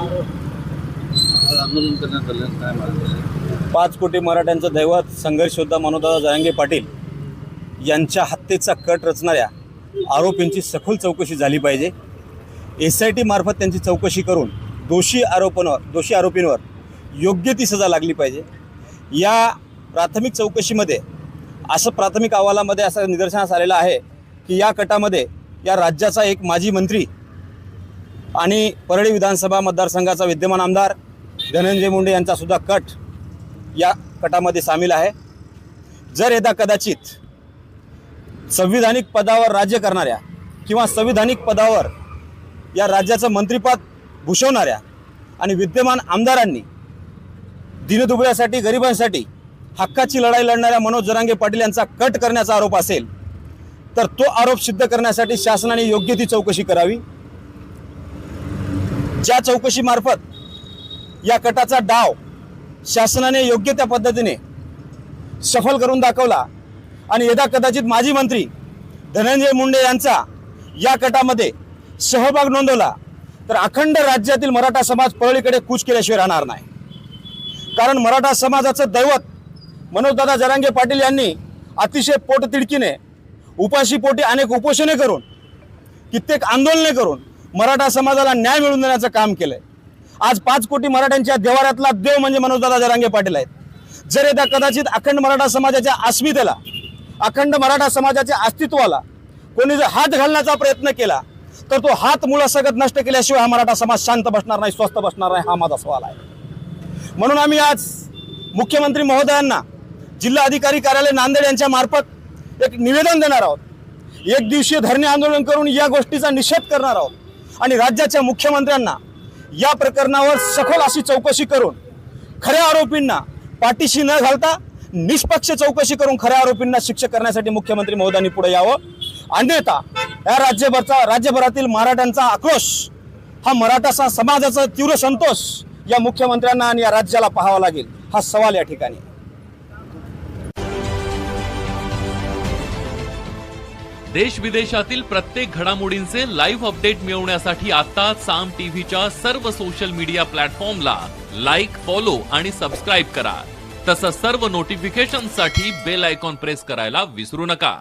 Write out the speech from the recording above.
आंदोलन करण्यात आलं काय मागणी? 5 कोटी मराठ्यांचं दैवत संघर्ष योद्धा मनोजदादा जरांगे पाटील यांच्या हत्येचा कट रचणाऱ्या आरोपींची सखोल चौकशी झाली पाहिजे। SIT मार्फत त्यांची चौकशी करून दोषी आरोपींवर योग्य ती सजा लागली पाहिजे। या प्राथमिक चौकशीमध्ये असं प्राथमिक अहवालामध्ये असं निदर्शनास आलेलं आहे की या कटामध्ये या राज्याचा एक माजी मंत्री आणि परळी विधानसभा मतदारसंघाचा विद्यमान आमदार धनंजय मुंडे यांचा सुद्धा कट या कटामध्ये सामील आहे। जर यदा कदाचित संविधानिक पदावर राज्य करणाऱ्या किंवा संविधानिक पदावर या राज्याचं मंत्रिपद भूषवणाऱ्या आणि विद्यमान आमदारांनी दीनदुबळ्यासाठी गरिबांसाठी हक्काची लढाई लढणाऱ्या मनोज जरांगे पाटील यांचा कट करण्याचा आरोप असेल तर तो आरोप सिद्ध करण्यासाठी शासनाने योग्य ती चौकशी करावी। ज्या चौकशीमार्फत या कटाचा डाव शासनाने योग्य त्या पद्धतीने सफल करून दाखवला आणि यदा कदाचित माजी मंत्री धनंजय मुंडे यांचा या कटामध्ये सहभाग नोंदवला तर अखंड राज्यातील मराठा समाज परळीकडे कूच केल्याशिवाय राहणार नाही। कारण मराठा समाजाचं दैवत मनोजदादा जरांगे पाटील यांनी अतिशय पोटतिडकीने उपाशीपोटी अनेक उपोषणे करून कित्येक आंदोलने करून मराठा समाजाला न्याय मिळवून देण्याचं काम केलंय। आज 5 कोटी मराठ्यांच्या देवाऱ्यातला देव म्हणजे मनोजदादा जरांगे पाटील आहेत। जर यदा कदाचित अखंड मराठा समाजाच्या अस्मितेला अखंड मराठा समाजाच्या अस्तित्वाला कोणी जर हात घालण्याचा प्रयत्न केला तर तो हात मुळासकट नष्ट केल्याशिवाय हा मराठा समाज शांत बसणार नाही, स्वस्थ बसणार नाही, हा माझा सवाल आहे। म्हणून आम्ही आज मुख्यमंत्री महोदयांना जिल्हा अधिकारी कार्यालय नांदेड यांच्या मार्फत एक निवेदन देणार आहोत। एक दिवसीय धरणे आंदोलन करून या गोष्टीचा निषेध करणार आहोत आणि राज्याच्या मुख्यमंत्र्यांना या प्रकरणावर सखोल अशी चौकशी करून खऱ्या आरोपींना पाठीशी न घालता निष्पक्ष चौकशी करून खऱ्या आरोपींना शिक्षा करण्यासाठी मुख्यमंत्री महोदयांनी पुढे यावं। अन्यथा या राज्यभरातील मराठ्यांचा आक्रोश, हा मराठा समाजाचा तीव्र संतोष या मुख्यमंत्र्यांना आणि या राज्याला पाहावा लागेल, हा सवाल या ठिकाणी। देश विदेशातील प्रत्येक घडामोडींचे लाईव्ह अपडेट मिळवण्यासाठी आता साम टीव्हीच्या सर्व सोशल मीडिया प्लॅटफॉर्मला लाईक, फॉलो आणि सबस्क्राईब करा। तसंच सर्व नोटिफिकेशनसाठी बेल आयकॉन प्रेस करायला विसरू नका।